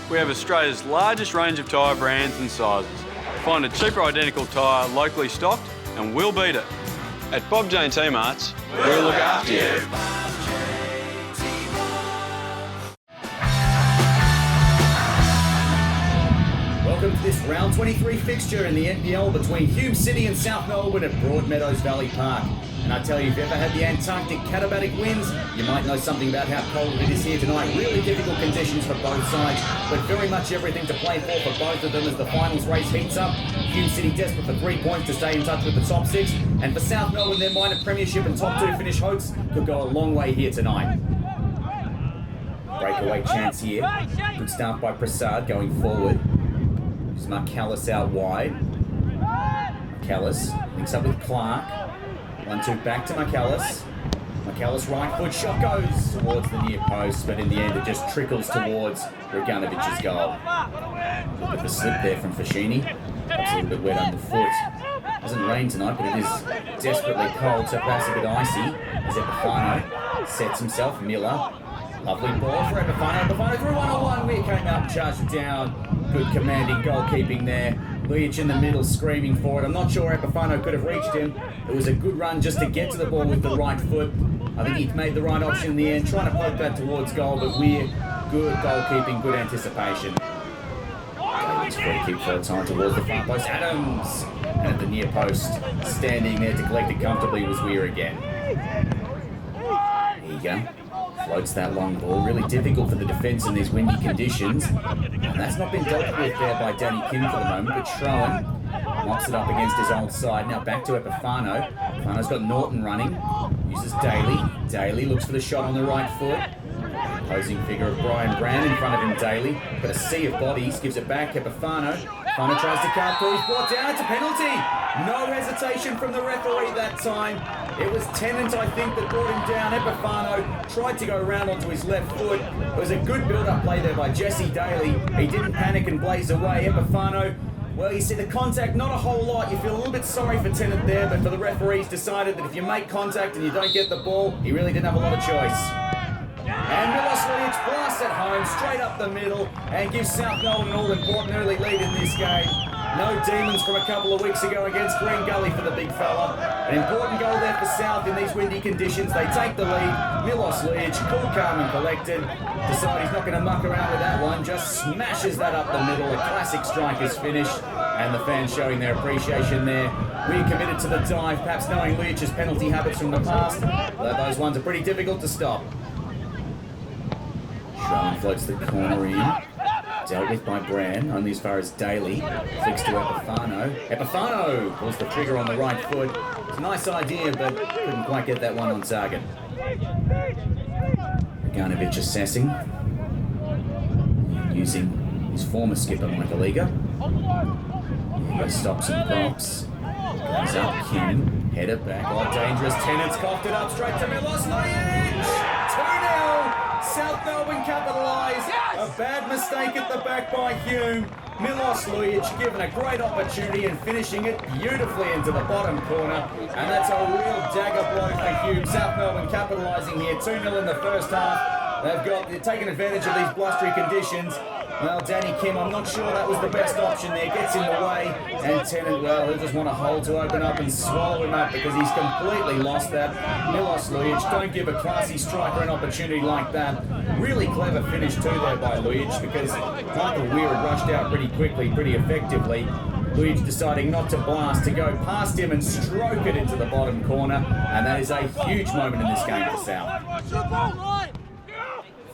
we have Australia's largest range of tyre brands and sizes. Find a cheaper identical tyre locally stocked and we'll beat it. At Bob Jane T-Marts, we'll look after you. Welcome to this round 23 fixture in the NPL between Hume City and South Melbourne at Broadmeadows Valley Park. And I tell you, if you've ever had the Antarctic Katabatic winds, you might know something about how cold it is here tonight. Really difficult conditions for both sides, but very much everything to play for both of them as the finals race heats up. Hume City desperate for 3 points to stay in touch with the top 6. And for South Melbourne, their minor premiership and top 2 finish hopes could go a long way here tonight. Breakaway chance here. Good start by Prasad going forward. There's Marcellus out wide. Marcellus links up with Clark. 1-2 back to Marcellus. Marcellus right foot shot goes towards the near post, but in the end it just trickles towards Raganovic's goal. Look at the slip there from Fashini. It's a little bit wet underfoot. It doesn't rain tonight, but it is desperately cold, so perhaps a bit icy. As Epifano sets himself. Miller. Lovely ball for Epifano. Epifano through 1-on-1. Weir came out and charged it down. Good commanding goalkeeping there. Lujic in the middle screaming for it. I'm not sure Epifano could have reached him. It was a good run just to get to the ball with the right foot. I think he made the right option in the end, trying to poke that towards goal, but Weir, good goalkeeping, good anticipation. David's free kick for a time towards the far post. Adams! And at the near post, standing there to collect it comfortably was Weir again. Eager. Floats that long ball, really difficult for the defence in these windy conditions. And that's not been dealt with there by Danny Kim for the moment, but Schroen mops it up against his old side. Now back to Epifano. Epifano's got Norton running, uses Daly. Daly looks for the shot on the right foot. Opposing figure of Brian Brand in front of him, Daly. Got a sea of bodies, gives it back, Epifano. Epifano tries to cut through, he's brought down, it's a penalty! No hesitation from the referee that time. It was Tennant, I think, that brought him down. Epifano tried to go around onto his left foot. It was a good build-up play there by Jesse Daly. He didn't panic and blaze away. Epifano, well, you see the contact, not a whole lot. You feel a little bit sorry for Tennant there, but for the referees decided that if you make contact and you don't get the ball, he really didn't have a lot of choice. And Milos Lujic blasts it home, straight up the middle, and gives South Melbourne an all-important early lead in this game. No demons from a couple of weeks ago against Green Gully for the big fella. An important goal there for South in these windy conditions. They take the lead. Milos Lujic, cool, calm and collected. Decide he's not going to muck around with that one. Just smashes that up the middle. A classic striker's finish. And the fans showing their appreciation there. We're committed to the dive, perhaps knowing Lujic's penalty habits from the past. Those ones are pretty difficult to stop. Schroen floats the corner in. Dealt with by Brand, only as far as Daly. Flicks to Epifano. Epifano pulls the trigger on the right foot. It's a nice idea, but couldn't quite get that one on target. Raganovich assessing. Using his former skipper, Michael Eager. Eager stops and props. Goes up, Kim. Header back. Oh, dangerous. Tennant's coughed it up straight to Milos Lujic. 2-0. South Melbourne capitalise. A bad mistake at the back by Hume. Milos Lujic given a great opportunity and finishing it beautifully into the bottom corner. And that's a real dagger blow for Hume. South Melbourne capitalising here. 2-0 in the first half. They've taken advantage of these blustery conditions. Well, Danny Kim, I'm not sure that was the best option there. Gets in the way. And Tennant, well, he'll just want a hole to open up and swallow him up because he's completely lost that. Milos Lujic, don't give a classy striker an opportunity like that. Really clever finish too there by Lujic because Michael Weir had rushed out pretty quickly, pretty effectively. Lujic deciding not to blast, to go past him and stroke it into the bottom corner. And that is a huge moment in this game for South.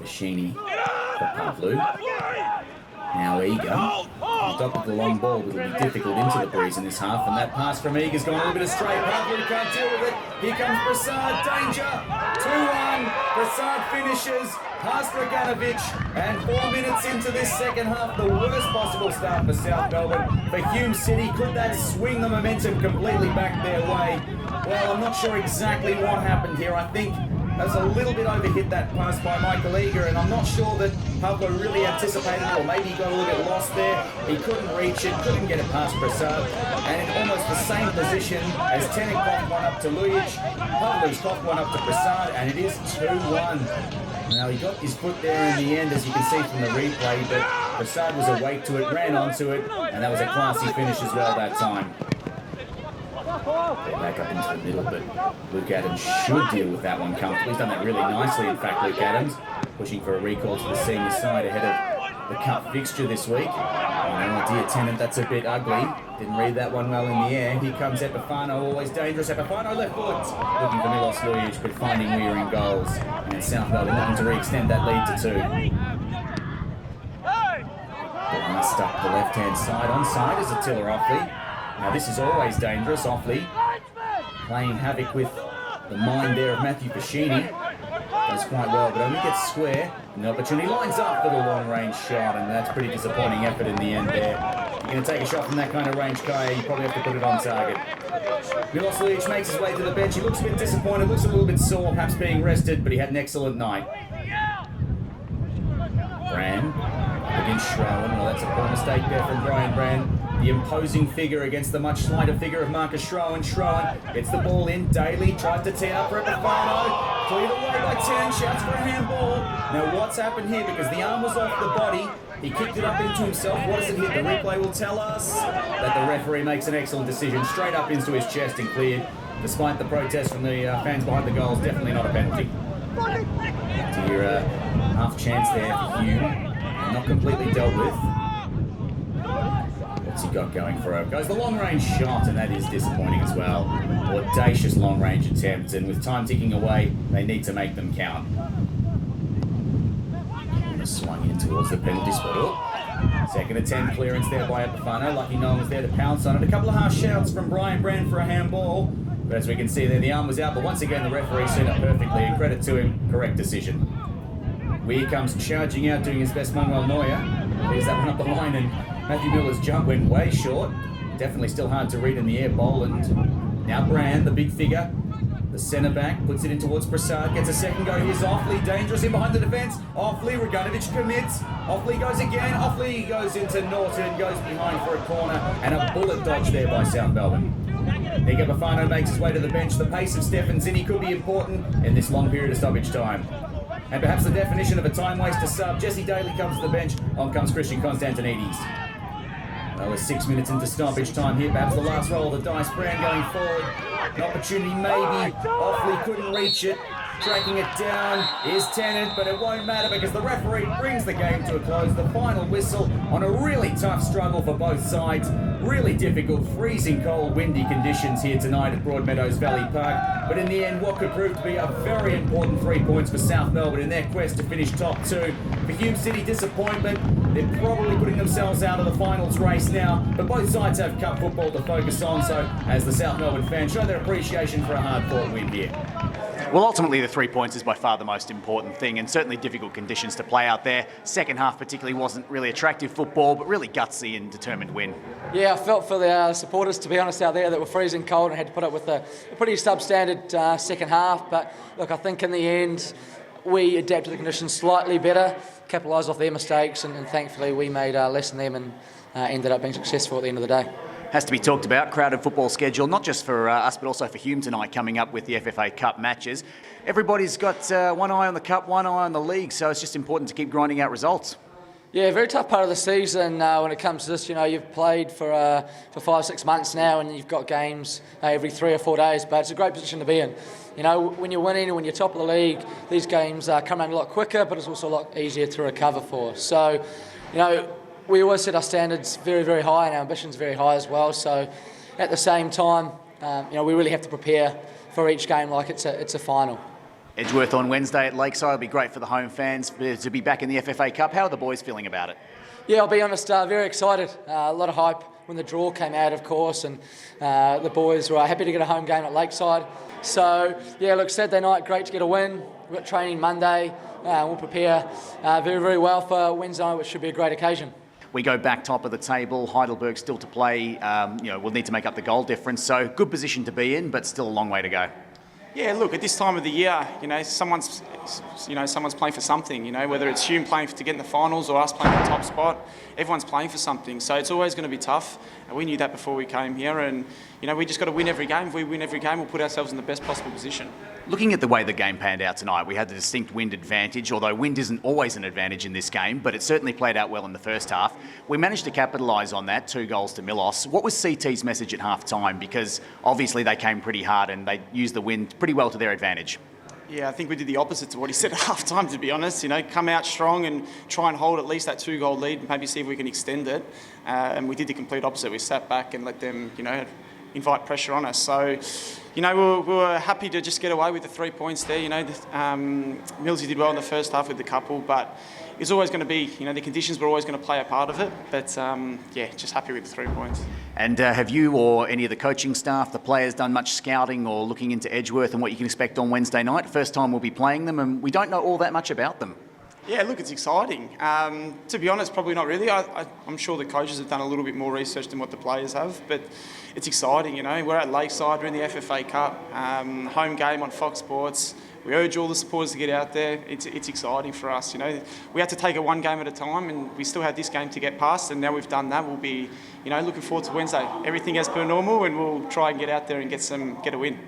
Fashini for Pavlu. Now Eager, on top of the long ball, but it'll be difficult into the breeze in this half, and that pass from Eager's gone a little bit astray. Pavlu can't deal with it. Here comes Prasad, danger. 2-1, Prasad finishes, past Raganovich, and 4 minutes into this second half, the worst possible start for South Melbourne. For Hume City, could that swing the momentum completely back their way? Well, I'm not sure exactly what happened here. I think that was a little bit overhit, that pass by Michael Eager, and I'm not sure that Pablo really anticipated it, or maybe he got a little bit lost there. He couldn't reach it, couldn't get it past Prasad, and in almost the same position as Tennant coughed one up to Lujic, Pablo's coughed one up to Prasad, and it is 2-1. Now, he got his foot there in the end, as you can see from the replay, but Prasad was awake to it, ran onto it, and that was a classy finish as well that time. They're back up into the middle, but Luke Adams should deal with that one comfortably. He's done that really nicely, in fact, Luke Adams, pushing for a recall to the senior side ahead of the cup fixture this week. Oh dear, Tennant, that's a bit ugly. Didn't read that one well in the air. Here comes Epifano, always dangerous. Epifano left foot, looking for Milos Lujic, but finding Weir in goals. And South Melbourne looking to re-extend that lead to 2. Blast up the left-hand side. Onside is Attila Offley. Now this is always dangerous. Offley playing havoc with the mind there of Matthew Pescini. Does quite well, but only gets square. And the opportunity lines up for the long-range shot, and that's pretty disappointing effort in the end there. You're going to take a shot from that kind of range, Kaya, you probably have to put it on target. Milos Lujic makes his way to the bench. He looks a bit disappointed, looks a little bit sore, perhaps being rested, but he had an excellent night. Brand against Schroen. Well, that's a poor mistake there from Brian Brand. The imposing figure against the much slighter figure of Marcus Schroen. Schroen gets the ball in. Daly tries to tee up for Epifano. Cleared away by 10. Shouts for a handball. Now what's happened here? Because the arm was off the body, he kicked it up into himself. What does it hit? The replay will tell us that the referee makes an excellent decision. Straight up into his chest and cleared. Despite the protest from the fans behind the goals, definitely not a penalty. Dear half chance there for Hume. Not completely dealt with. What's he got going for him? Goes the long-range shot, and that is disappointing as well. Audacious long-range attempts, and with time ticking away, they need to make them count. Swung in towards the penalty spot. Oh. Second attempt clearance there by Epifano. Lucky no one was there to pounce on it. A couple of harsh shouts from Brian Brand for a handball. But as we can see there, the arm was out, but once again the referee seen it perfectly, and credit to him, correct decision. Weir comes charging out, doing his best Manuel Neuer. There's that one up the line, and Matthew Miller's jump went way short. Definitely still hard to read in the air. Boland. Now Brand, the big figure. The centre-back puts it in towards Prasad, gets a second go. Here's Offley, dangerous in behind the defence. Offley, Raganovic commits. Offley goes again. Offley goes into Norton, goes behind for a corner, and a bullet dodge there by South Melbourne. Nick Epifano makes his way to the bench. The pace of Stefan Zinni could be important in this long period of stoppage time. And perhaps the definition of a time waster sub, Jesse Daly comes to the bench. On comes Christian Constantinides. Well, we're 6 minutes into stoppage time here. Perhaps the last roll of the dice. Brand going forward. An opportunity maybe. Offley couldn't reach it. Tracking it down is Tennant, but it won't matter because the referee brings the game to a close. The final whistle on a really tough struggle for both sides. Really difficult, freezing cold, windy conditions here tonight at Broadmeadows Valley Park. But in the end, what could prove to be a very important 3 points for South Melbourne in their quest to finish top 2. For Hume City, disappointment. They're probably putting themselves out of the finals race now, but both sides have cup football to focus on, so as the South Melbourne fans show their appreciation for a hard-fought win here. Well, ultimately, the 3 points is by far the most important thing, and certainly difficult conditions to play out there. Second half particularly wasn't really attractive football, but really gutsy and determined win. Yeah, I felt for the supporters, to be honest, out there that were freezing cold and had to put up with a pretty substandard second half. But look, I think in the end, we adapted to the conditions slightly better, capitalised off their mistakes, and thankfully we made less than them and ended up being successful at the end of the day. Has to be talked about, crowded football schedule, not just for us but also for Hume tonight coming up with the FFA Cup matches. Everybody's got one eye on the Cup, one eye on the league, so it's just important to keep grinding out results. Yeah, very tough part of the season when it comes to this. You know, you've played for 5-6 months now and you've got games every 3 or 4 days, but it's a great position to be in. You know, when you're winning and when you're top of the league, these games come around a lot quicker, but it's also a lot easier to recover for. So, you know, we always set our standards very, very high and our ambitions very high as well. So at the same time, you know, we really have to prepare for each game like it's a final. Edgeworth on Wednesday at Lakeside will be great for the home fans to be back in the FFA Cup. How are the boys feeling about it? Yeah, I'll be honest, very excited. A lot of hype when the draw came out, of course, and the boys were happy to get a home game at Lakeside. So, yeah, look, Saturday night, great to get a win. We've got training Monday. We'll prepare very, very well for Wednesday night, which should be a great occasion. We go back top of the table. Heidelberg still to play. You know, we'll need to make up the goal difference. So good position to be in, but still a long way to go. Yeah, look, at this time of the year, you know, someone's playing for something. You know, whether it's Hume playing to get in the finals or us playing for the top spot, everyone's playing for something. So it's always going to be tough. And we knew that before we came here, and you know, we just got to win every game. If we win every game, we'll put ourselves in the best possible position. Looking at the way the game panned out tonight, we had the distinct wind advantage, although wind isn't always an advantage in this game, but it certainly played out well in the first half. We managed to capitalise on that, 2 goals to Milos. What was CT's message at half-time? Because obviously they came pretty hard and they used the wind pretty well to their advantage. Yeah, I think we did the opposite to what he said at half-time, to be honest. You know, come out strong and try and hold at least that 2-goal lead and maybe see if we can extend it. And we did the complete opposite. We sat back and let them, invite pressure on us. So, we were happy to just get away with the 3 points there. Millsy did well in the first half with the couple, but it's always going to be, the conditions were always going to play a part of it. But, just happy with the 3 points. And have you or any of the coaching staff, the players, done much scouting or looking into Edgeworth and what you can expect on Wednesday night? First time we'll be playing them, and we don't know all that much about them. Yeah, look, it's exciting. To be honest, probably not really. I'm sure the coaches have done a little bit more research than what the players have, but it's exciting, We're at Lakeside, we're in the FFA Cup, home game on Fox Sports. We urge all the supporters to get out there. It's exciting for us, We had to take it one game at a time, and we still had this game to get past, and now we've done that. We'll be, looking forward to Wednesday. Everything as per normal, and we'll try and get out there and get a win.